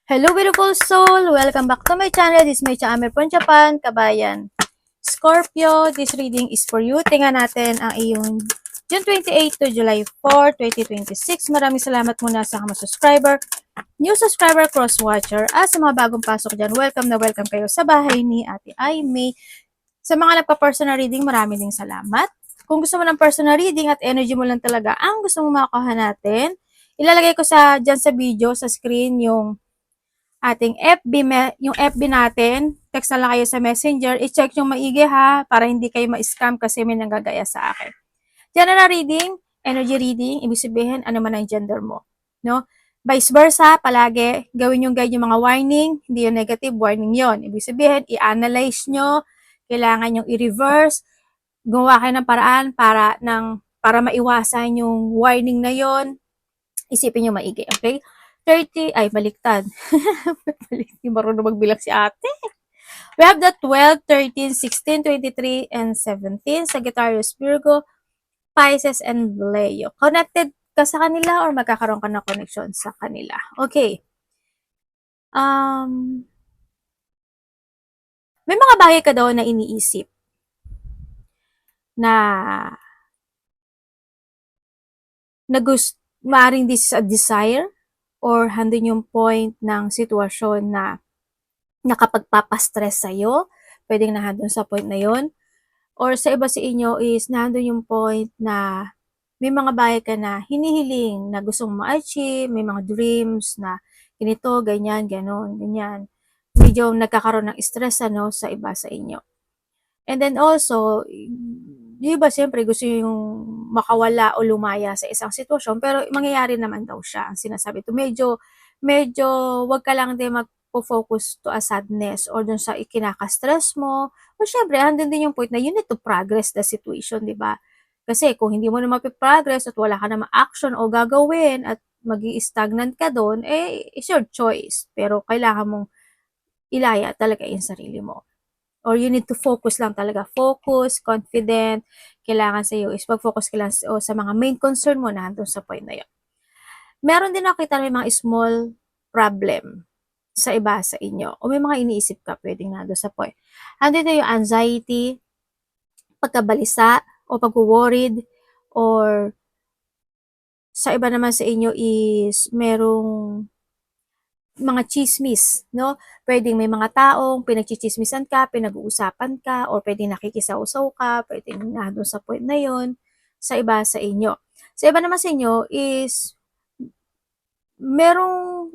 Hello beautiful soul! Welcome back to my channel. This is my channel from Japan, Kabayan. Scorpio, this reading is for you. Tingnan natin ang iyong June 28 to July 4, 2026. Maraming salamat muna sa mga subscriber, new subscriber, cross-watcher, at sa mga bagong pasok dyan. Welcome na welcome kayo sa bahay ni Ate Aimee. Sa mga nagpa-personal reading, maraming ding salamat. Kung gusto mo ng personal reading at energy mo lang talaga ang gusto mo makakuha natin, ilalagay ko dyan sa video, sa screen, yung ating FB, yung FB natin, text na lang kayo sa messenger, i-check yung maigi ha, para hindi kayo ma-scam kasi may nanggagaya sa akin. General reading, energy reading, ibig sabihin, ano man ang gender mo. No? Vice versa, palagi, gawin yung guide yung mga warning, hindi yung negative, warning yon. Ibig sabihin, i-analyze nyo, kailangan yung i-reverse, gumawa kayo ng paraan para maiwasan yung warning na yon. Isipin nyo maigi, okay? 30, ay, baliktad. Hindi marunong magbilang si ate. We have the 12, 13, 16, 23, and 17. Sagittarius, Virgo, Pisces, and Leo. Connected ka sa kanila or magkakaroon ka ng connection sa kanila? Okay. May mga bagay ka daw na iniisip na gusto, maaaring this is a desire or handun yung point ng sitwasyon na nakapagpapastress sa'yo, pwedeng nandun sa point na yon. Or sa iba sa inyo is nandun yung point na may mga bagay ka na hinihiling na gustong ma-achieve, may mga dreams na ganito, ganyan, ganon, ganyan. Medyo nagkakaroon ng stress ano, sa iba sa inyo. And then also, di ba siyempre gusto yung makawala o lumaya sa isang sitwasyon, pero mangyayari naman daw siya, ang sinasabi ito. Medyo wag ka lang din mag-focus to a sadness or dun sa ikinaka-stress mo. O syempre, andun din yung point na you need to progress the situation, di ba? Kasi kung hindi mo na mapiprogress at wala ka na ma-action o gagawin at magi-stagnant ka doon, eh, it's your choice. Pero kailangan mong ilaya talaga yung sarili mo. Or you need to focus lang talaga. Focus, confident. Kailangan sa iyo is mag-focus ka lang sa mga main concern mo na doon sa point na yun. Meron din nakita may mga small problem sa iba sa inyo. O may mga iniisip ka, pwedeng nando sa point. Andito yung anxiety, pagkabalisa, o pag-worried, or sa iba naman sa inyo is merong mga chismis, no? Pwedeng may mga taong pinagchichismisan ka, pinag-uusapan ka, or pwedeng nakikisaw-saw ka, pwedeng nandun sa point na yon sa iba sa inyo. Sa iba naman sa inyo is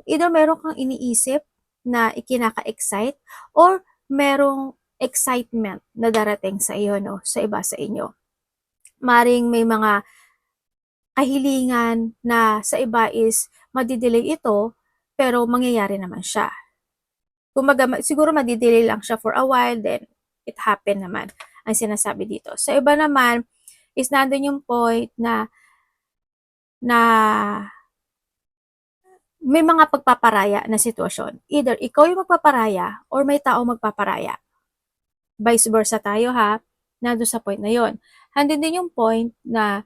either merong kang iniisip na ikinaka-excite or merong excitement na darating sa iyo, no? Sa iba sa inyo. Maring may mga kahilingan na sa iba is madidelay ito, pero mangyayari naman siya. Kumbaga, siguro madidelay lang siya for a while, then it happen naman ang sinasabi dito. Sa iba naman, is nandun yung point na may mga pagpaparaya na sitwasyon. Either ikaw yung magpaparaya or may tao magpaparaya. Vice versa tayo ha, nandun sa point na yon. Handin din yung point na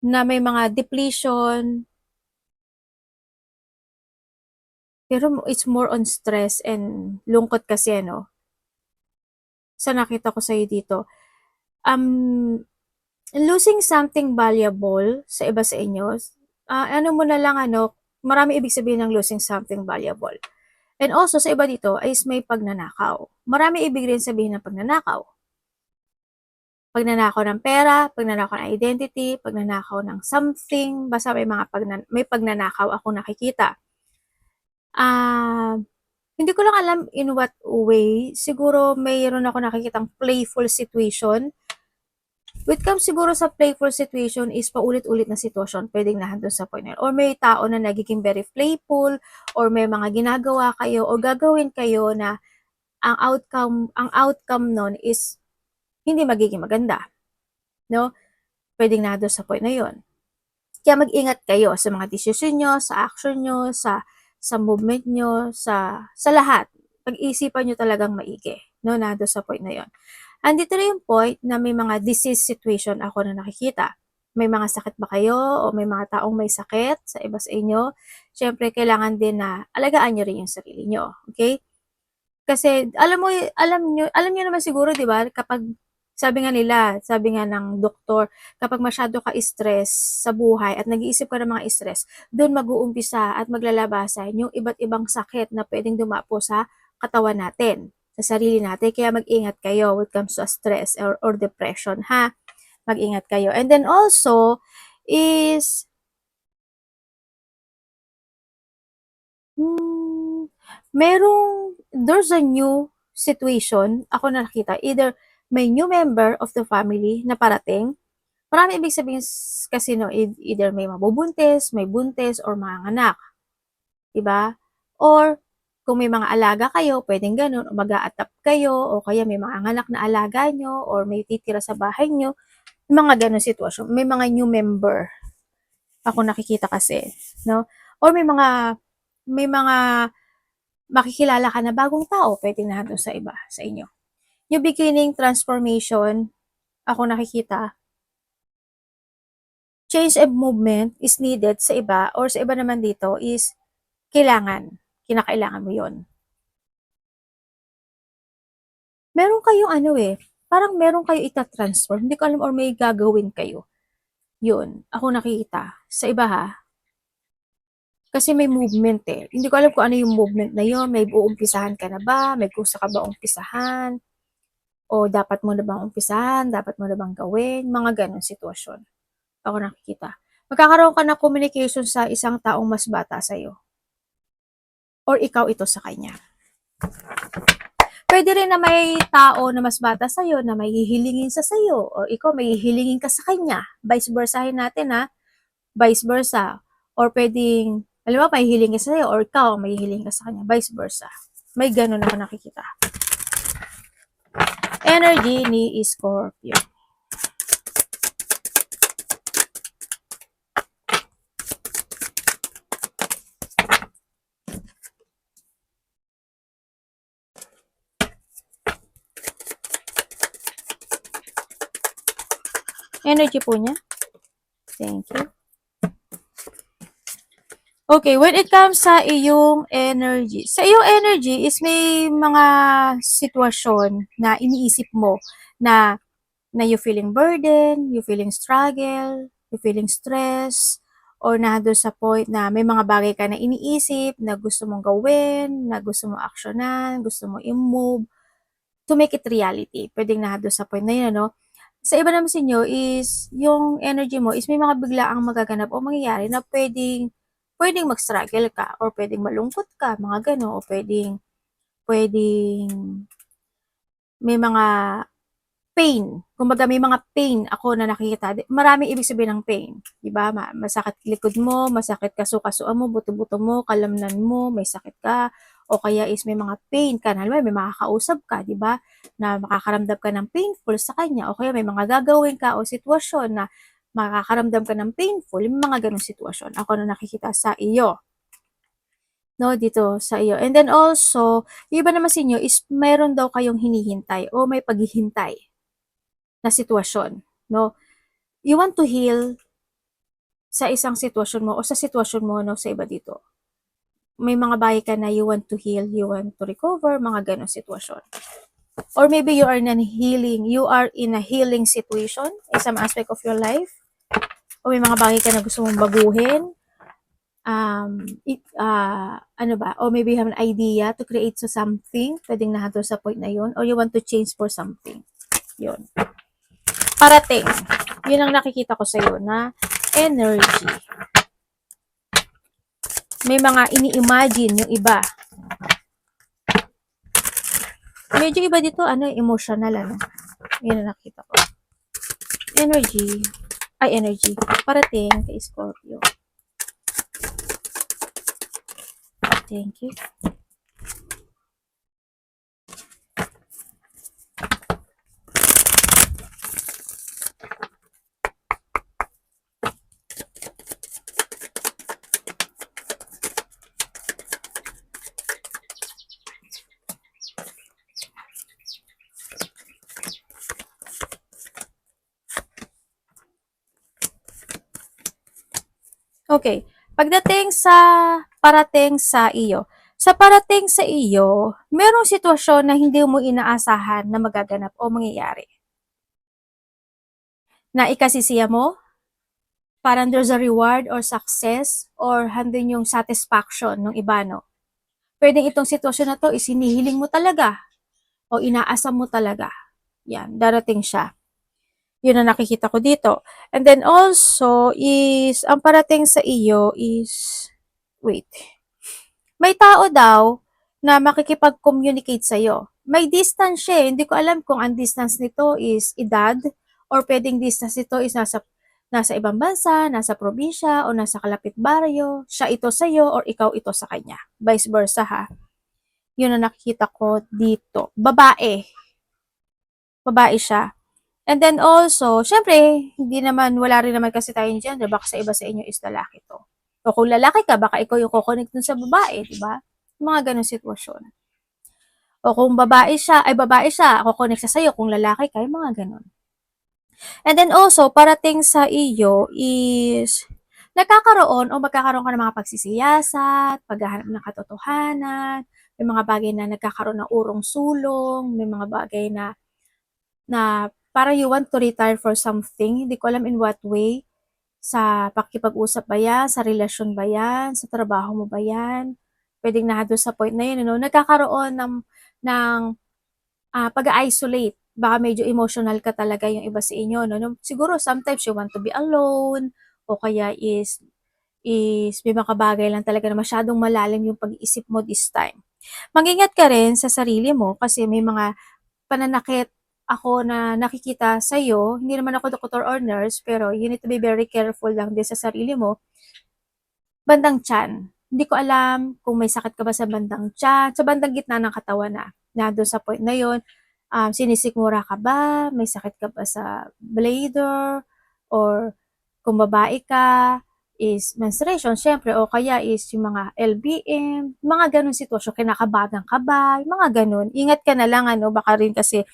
may mga depletion, pero it's more on stress and lungkot kasi, no? Sa nakita ko sa'yo dito. Losing something valuable sa iba sa inyo, ano mo na lang, marami ibig sabihin ng losing something valuable. And also, sa iba dito, is may pagnanakaw. Marami ibig rin sabihin ng pagnanakaw. Pagnanakaw ng pera, pagnanakaw ng identity, pagnanakaw ng something, basta may pagnanakaw ako nakikita. Hindi ko lang alam in what way. Siguro mayroon ako nakikitang playful situation. When it comes siguro sa playful situation is paulit-ulit na sitwasyon, pwedeng nahandun sa point na. Or may tao na nagiging very playful, or may mga ginagawa kayo, o gagawin kayo na ang outcome nun is hindi magiging maganda. No? Pwedeng nahandun sa point na yon. Kaya mag-ingat kayo sa mga decision nyo, sa action nyo, sa movement nyo, sa lahat. Pag-isipan nyo talagang maigi. No? Nahandun sa point na yon. Andito na yung point na may mga disease situation ako na nakikita. may mga sakit ba kayo o may mga taong may sakit sa iba sa inyo? Siyempre kailangan din na alagaan niyo rin yung sarili niyo, okay? Kasi alam niyo naman siguro 'di ba, kapag sabi nga ng doktor, kapag masyado ka stress sa buhay at nag-iisip ka ng mga stress, dun mag-uumpisa at maglalabasan yung iba't ibang sakit na puwedeng dumapo sa katawan natin, sa sarili natin. Kaya mag-ingat kayo when it comes to stress or depression, ha? Mag-ingat kayo. And then also is, hmm, there's a new situation ako na nakita. Either may new member of the family na parating. Marami ibig sabihin kasi no, either may mabubuntis, may buntis, or manganganak, 'di ba? Or kung may mga alaga kayo, pwedeng gano'n, o mag-a-adopt kayo, o kaya may mga anak na alaga nyo, or may titira sa bahay nyo, may mga gano'n sitwasyon. May mga new member ako nakikita kasi, no? Or may mga makikilala ka na bagong tao, pwedeng nandun sa iba, sa inyo. Yung beginning transformation, ako nakikita, change of movement is needed sa iba, or sa iba naman dito is kinakailangan mo yon. Meron kayong ano eh, parang meron kayo ita-transform, hindi ko alam, or may gagawin kayo. Yun, ako nakikita. Sa iba ha, kasi may movement eh. Hindi ko alam kung ano yung movement na yun, may uumpisahan ka na ba, may gusto ka ba umpisahan, o dapat mo na bang umpisahan, dapat mo na bang gawin, mga ganong sitwasyon. Ako nakikita. Magkakaroon ka ng communication sa isang taong mas bata sa'yo, or ikaw ito sa kanya. Pwede rin na may tao na mas bata sa'yo na may hihilingin sa sa'yo, o ikaw may hihilingin ka sa kanya. Vice versahin natin ha, vice versa. Or pwedeng, alam mo, may hihilingin ka sa'yo, or ikaw may hihilingin ka sa kanya, vice versa. May ganun ako nakikita. Energy ni Scorpio. Energy po niya. Thank you. Okay, when it comes sa iyong energy, sa iyong energy is may mga sitwasyon na iniisip mo na you feeling burden, you feeling struggle, you feeling stress, or nandun sa point na may mga bagay ka na iniisip na gusto mong gawin, na gusto mong aksyonan, gusto mong i-move to make it reality. Pwedeng nandun sa point na yun, no? Sa iba naman sa inyo is, yung energy mo is may mga biglaang magaganap o mangyayari na pwedeng mag-struggle ka, or pwedeng malungkot ka, mga gano'n, o pwedeng may mga pain. Kumbaga may mga pain ako na nakikita. Maraming ibig sabihin ng pain, 'di ba? Masakit likod mo, masakit kaso-kasuan mo, buto-buto mo, kalamnan mo, may sakit ka, o kaya is may mga pain ka, na may makakausap ka, 'di ba? Na makakaramdam ka ng painful sa kanya, o kaya may mga gagawin ka o sitwasyon na makakaramdam ka ng painful, yung mga ganung sitwasyon. Ako na nakikita sa iyo. No, dito sa iyo. And then also, yung iba naman sa inyo is mayroon daw kayong hinihintay o may paghihintay na sitwasyon, no? You want to heal sa isang sitwasyon mo o sa sitwasyon mo, no, sa iba dito. May mga bagay ka na you want to heal, you want to recover, mga ganong sitwasyon. Or maybe you are in a healing situation in some aspect of your life. O may mga bagay ka na gusto mong baguhin. Ano ba? Or maybe you have an idea to create something. Pwedeng nahato sa point na yun. Or you want to change for something. Yun. Parating. Yun ang nakikita ko sa iyo na energy. May mga ini-imagine yung iba. Medyo iba dito, emotional, Yun ang nakita ko. Energy. Parating kay Scorpio. Thank you. Okay, pagdating sa parating sa iyo. Sa parating sa iyo, merong sitwasyon na hindi mo inaasahan na magaganap o mangyayari. Na ikasisiya mo, parang there's a reward or success or handin yung satisfaction ng iba, no? Pwedeng itong sitwasyon na to is hinihiling mo talaga o inaasam mo talaga. Yan, darating siya. Yun ang nakikita ko dito. And then also is, ang parating sa iyo is, wait, may tao daw na makikipag-communicate sa'yo. May distance siya eh. Hindi ko alam kung ang distance nito is edad or pwedeng distance nito is nasa ibang bansa, nasa probinsya, o nasa kalapit baryo. Siya ito sa'yo or ikaw ito sa kanya. Vice versa ha. Yun ang nakikita ko dito. Babae. Babae siya. And then also, syempre, hindi naman, wala rin naman kasi tayong gender. Baka sa iba sa inyo is lalaki to. O kung lalaki ka, baka ikaw yung kukonek dun sa babae, di ba? Mga ganong sitwasyon. O kung babae siya, kukonek siya sa'yo. Kung lalaki ka, yung mga ganon. And then also, parating sa iyo is, nagkakaroon o magkakaroon ka ng mga pagsisiyasat, paghahanap ng katotohanan, may mga bagay na nagkakaroon ng urong sulong, may mga bagay na parang you want to retire for something, hindi ko alam in what way, sa pakikipag-usap ba yan, sa relasyon ba yan, sa trabaho mo ba yan, pwedeng na doon sa point na yun, no? Nagkakaroon ng pag-isolate, baka medyo emotional ka talaga yung iba sa inyo, no? Siguro sometimes you want to be alone, o kaya may mga bagay lang talaga na masyadong malalim yung pag-iisip mo this time. Mag-ingat ka rin sa sarili mo kasi may mga pananakit ako na nakikita sa iyo. Hindi naman ako doctor or nurse, pero you need to be very careful lang din sa sarili mo. Bandang tiyan. Hindi ko alam kung may sakit ka ba sa bandang tiyan, sa bandang gitna ng katawan na doon sa point na yon. Sinisikmura ka ba? May sakit ka ba sa bladder? Or kung babae ka, is menstruation, syempre, o kaya is yung mga LBM, mga ganun sitwasyon, kinakabagan ka ba, mga ganun. Ingat ka na lang, baka rin kasi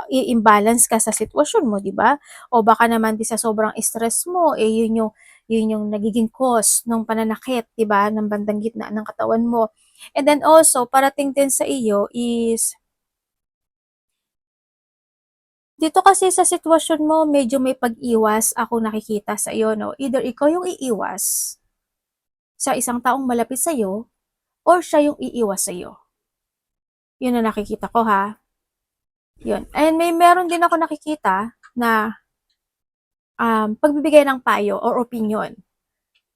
i-imbalance ka sa sitwasyon mo, di ba? O baka naman di sa sobrang stress mo, yun yung nagiging cause ng pananakit, di ba, ng bandang gitna ng katawan mo. And then also, parating din sa iyo is, dito kasi sa sitwasyon mo, medyo may pag-iwas ako nakikita sa iyo, no? Either ikaw yung iiwas sa isang taong malapit sa iyo, or siya yung iiwas sa iyo. Yun ang nakikita ko, ha? Yun. And meron din ako nakikita na pagbibigay ng payo or opinion.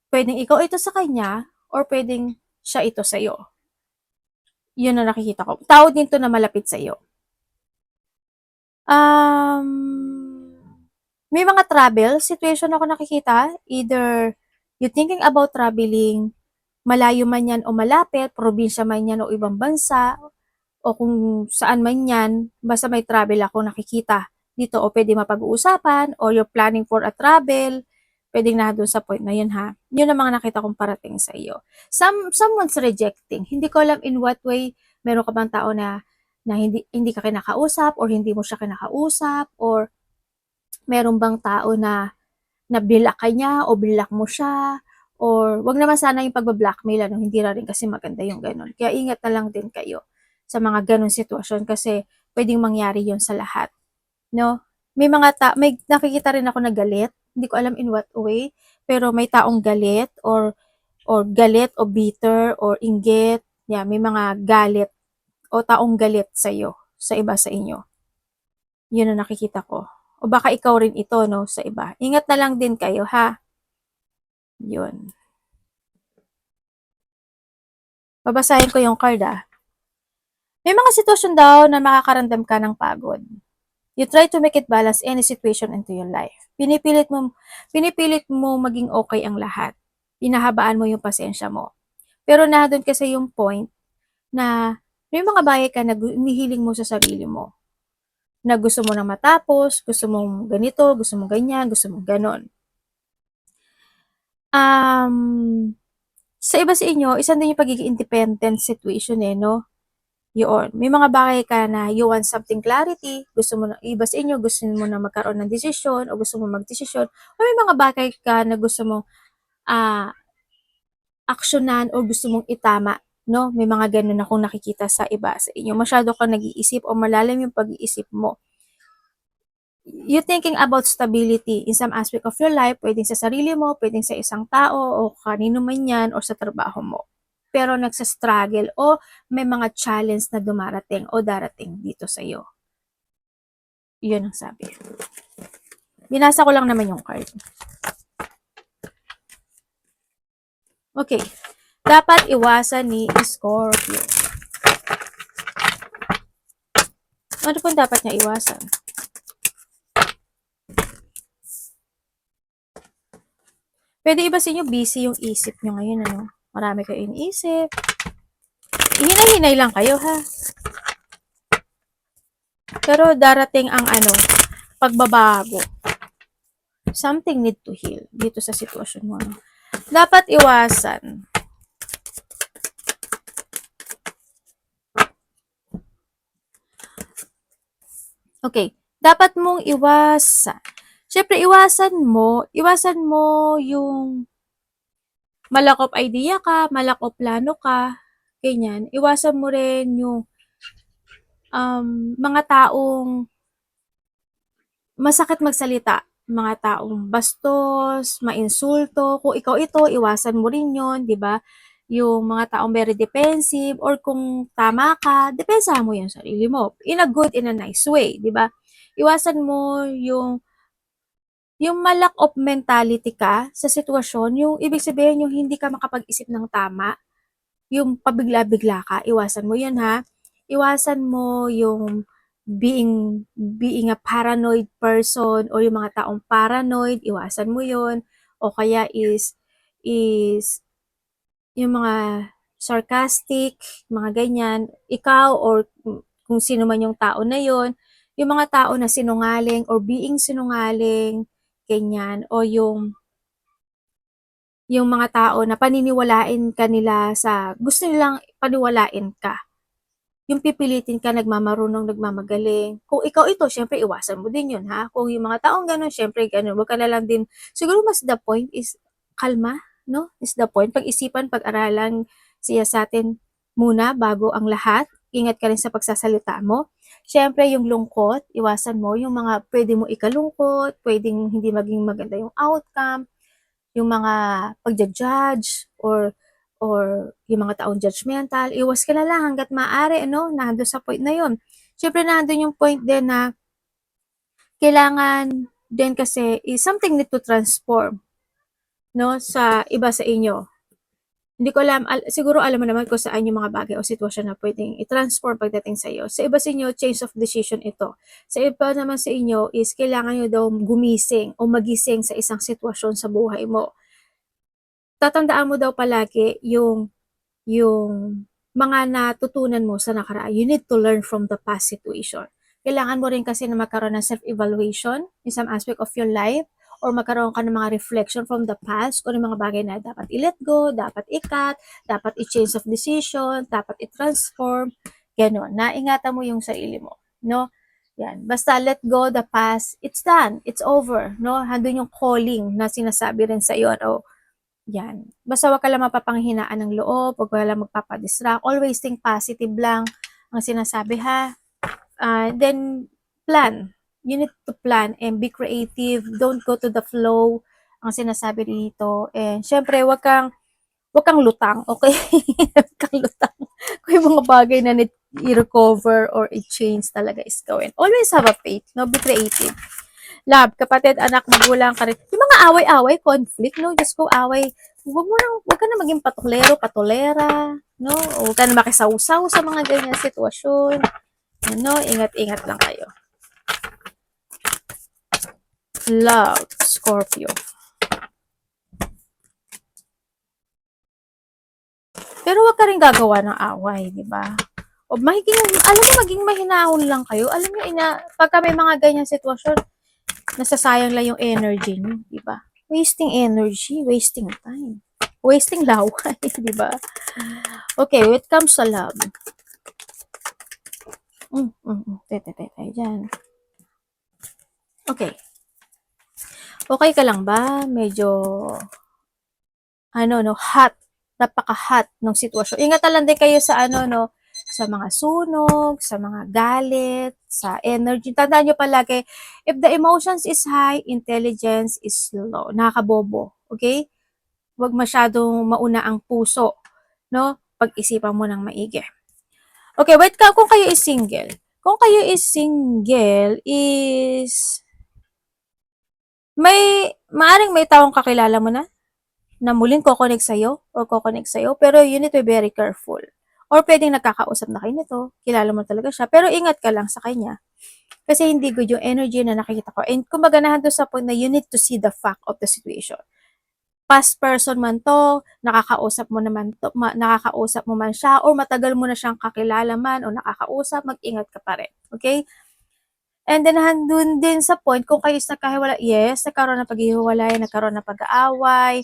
Pwedeng ikaw ito sa kanya or pwedeng siya ito sa iyo. Yun ang nakikita ko. Tao din to na malapit sa iyo. May mga travel situation ako nakikita. Either you thinking about traveling, malayo man yan o malapit, probinsya man yan o ibang bansa, o kung saan man yan, basta may travel ako nakikita dito o pwede mapag-uusapan or you're planning for a travel, pwedeng na doon sa point na yun ha. Yun ang mga nakita kong parating sa iyo. Someone's rejecting. Hindi ko alam in what way, meron ka bang tao na hindi ka kinakausap or hindi mo siya kinakausap or meron bang tao na bilak ka niya o bilak mo siya or wag naman sana yung pagba-blackmail, hindi na rin kasi maganda yung ganun. Kaya ingat na lang din kayo sa mga ganun sitwasyon kasi pwedeng mangyari yon sa lahat, no? May nakikita rin ako na galit, hindi ko alam in what way, pero may taong galit or galit o bitter or inggit, may mga galit o taong galit sa iyo, sa iba sa inyo. Yun ang nakikita ko. O baka ikaw rin ito, no, sa iba. Ingat na lang din kayo, ha? Yun. Babasahin ko yung card, May mga sitwasyon daw na makakaramdam ka ng pagod. You try to make it balance any situation into your life. Pinipilit mo maging okay ang lahat. Pinahabaan mo yung pasensya mo. Pero na doon kasi yung point na may mga bagay ka na hinihiling mo sa sarili mo. Na gusto mo na matapos, gusto mong ganito, gusto mong ganyan, gusto mong ganon. Sa iba sa inyo, isang din yung pagiging independent situation no? Yun. May mga bagay ka na you want something clarity, gusto mo na, iba sa inyo, gusto mo na magkaroon ng desisyon, o gusto mo magdesisyon, o may mga bagay ka na gusto mo aksyonan o gusto mong itama, no? May mga ganun akong nakikita sa iba sa inyo. Masyado kang nag-iisip o malalim yung pag-iisip mo. You thinking about stability in some aspect of your life, pwedeng sa sarili mo, pwedeng sa isang tao, o kanino man yan, o sa trabaho mo. Pero nagsa-struggle o may mga challenge na dumarating o darating dito sa iyo. Yun ang sabi. Binasa ko lang naman yung card. Okay. Dapat iwasan ni Scorpio. Ano pong dapat niya iwasan? Pwede iba sa inyo, busy yung isip nyo ngayon, ano? Marami kayo iniisip. Hinay-hinay lang kayo, ha? Pero darating ang pagbabago. Something need to heal dito sa sitwasyon mo. No? Dapat iwasan. Okay. Dapat mong iwasan. Siyempre, iwasan mo yung malakop idea ka, malakop plano ka, ganyan. Iwasan mo rin yung mga taong masakit magsalita, mga taong bastos, mainsulto. Kung ikaw ito, iwasan mo rin yon, di ba? Yung mga taong very defensive, or kung tama ka, depensahan mo yung sarili mo. In a good, in a nice way, di ba? Iwasan mo yung malack of mentality ka sa sitwasyon, yung ibig sabihin yung hindi ka makapag-isip ng tama, yung pabigla-bigla ka, iwasan mo yun, ha. Iwasan mo yung being a paranoid person or yung mga taong paranoid, iwasan mo yun. O kaya is yung mga sarcastic, mga ganyan, ikaw or kung sino man yung tao na yon, yung mga tao na sinungaling or being sinungaling, ganyan, o yung mga tao na paniniwalain ka nila sa gusto nilang paniwalain ka. Yung pipilitin ka, nagmamarunong, nagmamagaling. Kung ikaw ito, syempre iwasan mo din yun, ha? Kung yung mga taong ganun, syempre ganun. Huwag ka na lang din, siguro mas the point is kalma, no? Is the point. Pag-isipan, pag-aralan siya sa atin muna bago ang lahat. Ingat ka rin sa pagsasalita mo. Syempre, yung lungkot, iwasan mo. Yung mga pwede mo ikalungkot, pwedeng hindi maging maganda yung outcome, yung mga pagja-judge or yung mga taong judgmental, iwas ka na lang hangga't maaari, ano, nandun sa point na yun. Siyempre, nandun yung point din na kailangan din kasi is something need to transform, no, sa iba sa inyo. Hindi ko alam, siguro alam mo naman kung saan yung mga bagay o sitwasyon na pwedeng i-transform pagdating sa iyo. Sa iba sa inyo, change of decision ito. Sa iba naman sa inyo is kailangan nyo daw gumising o magising sa isang sitwasyon sa buhay mo. Tatandaan mo daw palagi yung mga natutunan mo sa nakaraan. You need to learn from the past situation. Kailangan mo rin kasi na magkaroon ng self-evaluation in some aspect of your life or magkaroon ka ng mga reflection from the past kung ano mga bagay na dapat i-let go, dapat i-cut, dapat i-change of decision, dapat i-transform, gano'n. Naingatan mo yung sarili mo, no? Yan. Basta let go the past, it's done, it's over, no? Handun yung calling na sinasabi rin sa iyo, no? Yan. Basta wag ka lang mapapanghinaan ng loob, wag ka lang magpapadistract. Always think positive lang ang sinasabi, ha. Then, plan. You need to plan and be creative. Don't go to the flow ang sinasabi dito. And syempre, wag kang lutang, okay? Wag kang lutang. Kung yung mga bagay na need i-recover or i-change talaga is gawin. Always have a faith, no? Be creative. Love, kapatid, anak, magulang, karit. Yung mga away-away, conflict, no? Diyos ko, away. Huwag ka na maging patulero, patulera, no? O huwag ka na makisawsaw sa mga ganyan sitwasyon. Ano, ingat-ingat lang kayo. Love, Scorpio. Pero huwag ka rin gagawa ng away, di ba? O alam mo, maging mahinahon lang kayo. Alam mo, pagka may mga ganyan sitwasyon, nasasayang lang yung energy niyo, di ba? Wasting energy, wasting time, wasting laway, di ba? Okay, when it comes sa love. Tayo dyan. Okay. Okay ka lang ba? Medyo hot, napaka-hot ng sitwasyon. Ingatan lang din kayo sa sa mga sunog, sa mga galit, sa energy. Tandaan nyo palagi, if the emotions is high, intelligence is low. Nakakabobo. Okay? Huwag masyadong mauna ang puso, no? Pag-isipan mo ng maigi. Okay, wait ka, kung kayo is single. Kung kayo is single, maaring may taong kakilala mo na muling kokonek sa'yo or kokonek sa'yo, pero you need to be very careful. Or pwedeng nagkakausap na kayo nito, kilala mo talaga siya, pero ingat ka lang sa kanya. Kasi hindi good yung energy na nakikita ko. And kumbaga nahan doon sa point na you need to see the fact of the situation. Past person man to, nakakausap mo man siya, or matagal mo na siyang kakilala man o nakakausap, mag-ingat ka pa rin. Okay? And then handun din sa point, kung kayo is nagkahiwalay, yes, nagkaroon ng paghihiwalay, nagkaroon ng pag-aaway,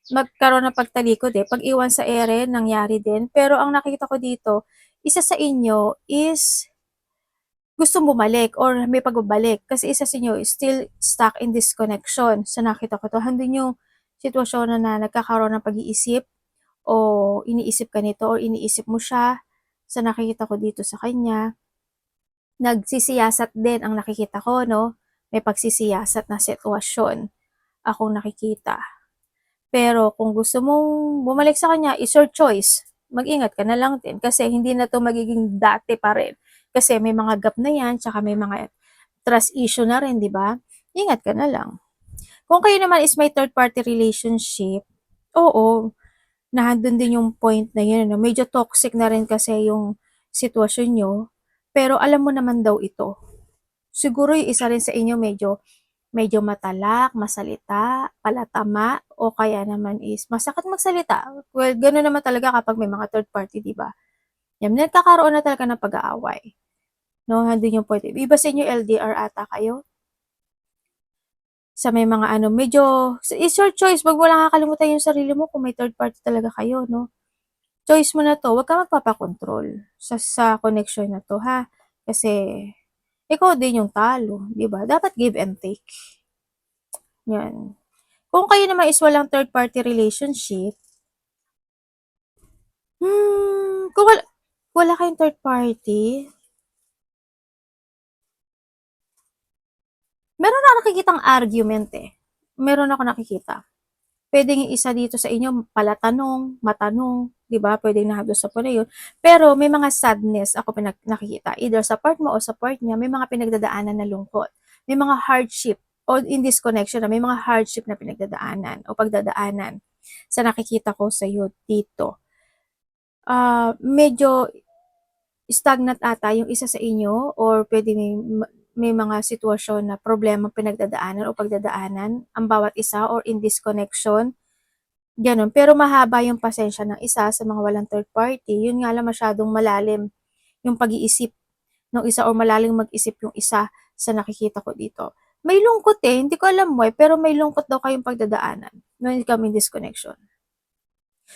magkaroon ng pagtalikod pag-iwan sa ere, nangyari din. Pero ang nakikita ko dito, isa sa inyo is gustong bumalik or may pagbabalik. Kasi isa sa inyo is still stuck in this connection. Sa nakita ko to, handun yung sitwasyon na nagkakaroon ng pag-iisip o iniisip ka nito or iniisip mo siya. Sa nakikita ko dito sa kanya, nagsisiyasat din ang nakikita ko, no? May pagsisiyasat na sitwasyon akong nakikita. Pero kung gusto mong bumalik sa kanya, is your choice. Mag-ingat ka na lang din kasi hindi na to magiging dati pa rin. Kasi may mga gap na yan, tsaka may mga trust issue na rin, di ba? Ingat ka na lang. Kung kayo naman is may third party relationship, oo, nandun din yung point na yun. No? Medyo toxic na rin kasi yung sitwasyon nyo. Pero alam mo naman daw ito. Siguro yung isa rin sa inyo medyo matalak, masalita, palatama, o kaya naman is masakit magsalita. Well, gano'n naman talaga kapag may mga third party, di ba? Yan, nagkakaroon na talaga ng pag-aaway. No, handun yung point. Iba sa inyo, LDR ata kayo. Sa may mga medyo, is your choice. Wag mo lang kakalimutan yung sarili mo kung may third party talaga kayo, no? Choice mo na to. Wag ka magpapakontrol sa connection na to, ha? Kasi, ikaw din yung talo, di ba? Dapat give and take. Yan. Kung kayo naman is walang third party relationship, kung wala kayong third party, meron ako nakikitang argument Meron ako nakikita. Pwedeng yung isa dito sa inyo palatanong, matanong, di ba? Pwedeng nahado sa po na yun. Pero may mga sadness ako nakikita. Either sa part mo o sa part niya, may mga pinagdadaanan na lungkot. May mga hardship o in this connection na may mga hardship na pinagdadaanan o pagdadaanan sa nakikita ko sa iyo dito. Medyo stagnant ata yung isa sa inyo or pwede may mga sitwasyon na problema pinagdadaanan o pagdadaanan ang bawat isa or in this connection. Ganun. Pero mahaba yung pasensya ng isa sa mga walang third party. Yun nga lang masyadong malalim yung pag-iisip ng isa or malalim mag-isip yung isa sa nakikita ko dito. May lungkot hindi ko alam why, pero may lungkot daw kayong pagdadaanan when it comes in this connection.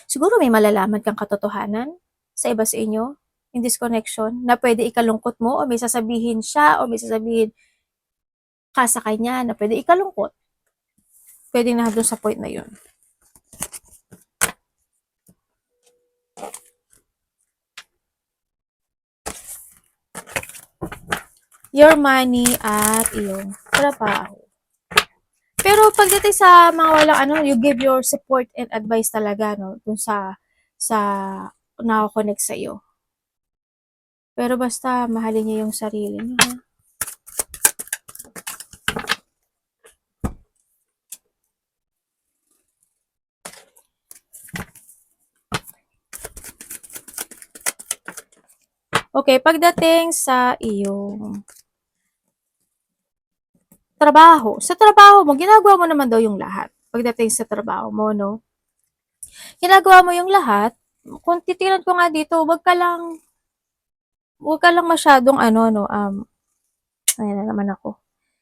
Siguro may malalaman kang katotohanan sa iba sa inyo in this connection na pwede ikalungkot mo o may sasabihin siya o may sasabihin ka sa kanya na pwede ikalungkot. Pwede na doon sa point na yun. Your money at iyong trabaho. Pero pagdating sa mga walang you give your support and advice talaga, no, dun sa nakakonect sa iyo. Pero basta mahalin niyo yung sarili niyo, ha? Okay, pagdating sa iyong trabaho. Sa trabaho mo, ginagawa mo naman daw yung lahat. Pagdating sa trabaho mo, no? Ginagawa mo yung lahat. Kung titingnan ko nga dito, wag ka lang masyadong ayan na naman ako.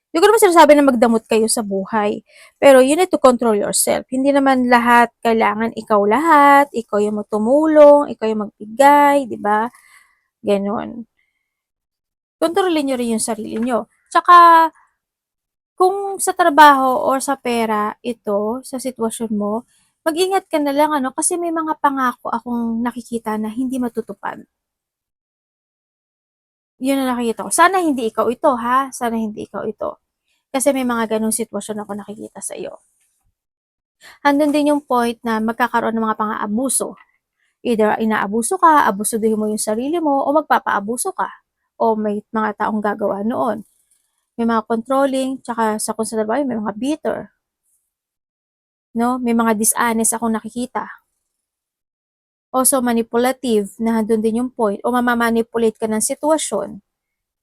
Hindi ko naman sinasabi na magdamot kayo sa buhay. Pero you need to control yourself. Hindi naman lahat kailangan ikaw lahat, ikaw yung tumulong, ikaw yung magbigay, di ba? Ganon. Kontrolin nyo rin yung sarili nyo. Tsaka, Kung sa trabaho or sa pera ito, sa sitwasyon mo, mag-ingat ka na lang ano, kasi may mga pangako akong nakikita na hindi matutupad. Yun ang nakikita ko. Sana hindi ikaw ito ha, sana hindi ikaw ito. Kasi may mga ganong sitwasyon ako nakikita sa iyo. Andun din yung point na magkakaroon ng mga pang-aabuso. Either inaabuso ka, abusuhin mo yung sarili mo, o magpapaabuso ka. O may mga taong gagawa noon. May mga controlling, tsaka sa kung sa trabaho, may mga bitter. No? May mga dishonest akong nakikita. Also manipulative, na doon din yung point, o mamamanipulate ka ng sitwasyon,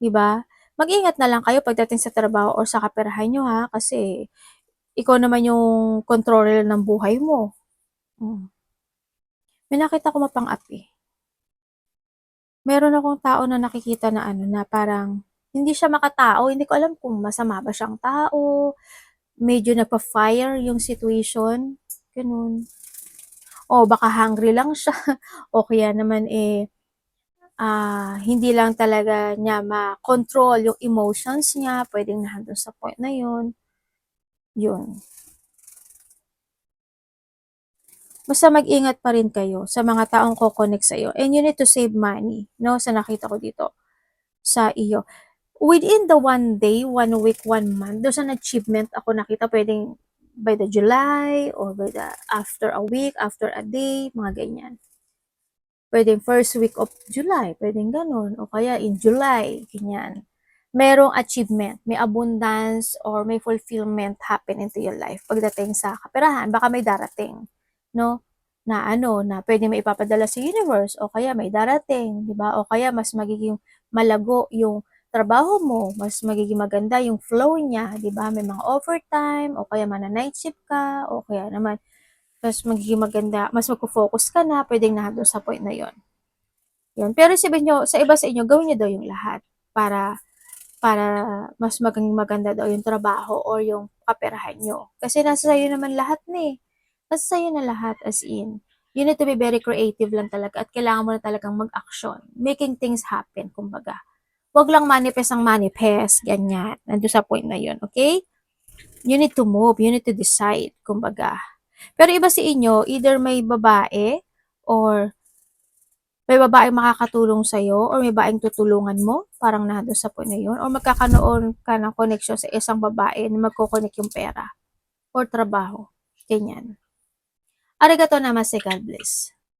'di ba? Mag-ingat na lang kayo pagdating sa trabaho or sa kaperahan nyo ha, kasi ikaw naman yung controller ng buhay mo. Hmm. May nakita ko mapang-api. Meron akong tao na nakikita na ano, na parang hindi siya makatao, hindi ko alam kung masama ba siyang tao, medyo nagpa-fire yung situation, gano'n. O baka hungry lang siya, o kaya naman hindi lang talaga niya ma-control yung emotions niya, pwedeng nandun sa point na yun. Basta mag-ingat pa rin kayo sa mga taong ko-connect sa'yo. And you need to save money, no? Sa nakita ko dito sa iyo. Within the 1 day, 1 week, 1 month, doon sa achievement ako nakita, pwedeng by the July or by the after a week, after a day, mga ganyan. Pwedeng first week of July, pwedeng ganun. O kaya in July, ganyan. Merong achievement, may abundance or may fulfillment happen into your life pagdating sa kaperahan. Baka may darating, no? Na ano, na pwede may ipapadala sa universe o kaya may darating, di ba? O kaya mas magiging malago yung trabaho mo, mas magiging maganda yung flow niya, di ba? May mga overtime o kaya night shift ka o kaya naman mas magiging maganda, mas magfo-focus ka na, pwedeng nandun sa point na yon. Yan. Pero sabihin nyo, sa iba sa inyo, gawin nyo daw yung lahat para para mas maging maganda daw yung trabaho or yung kaperahan nyo. Kasi nasa sayo naman lahat na eh. Nasa sayo na lahat as in. You need to be very creative lang talaga at kailangan mo na talagang mag-action. Making things happen, kumbaga. Huwag lang manifest ang manifest, ganyan. Nandun sa point na yun, okay? You need to move, you need to decide, kumbaga. Pero iba sa inyo, either may babae or may babaeng makakatulong sa'yo or may babaeng tutulungan mo, parang nandun sa point na yun, or magkakanoon ka ng connection sa isang babae na magkoconnect yung pera or trabaho. Ganyan. Arigato namaste, God bless.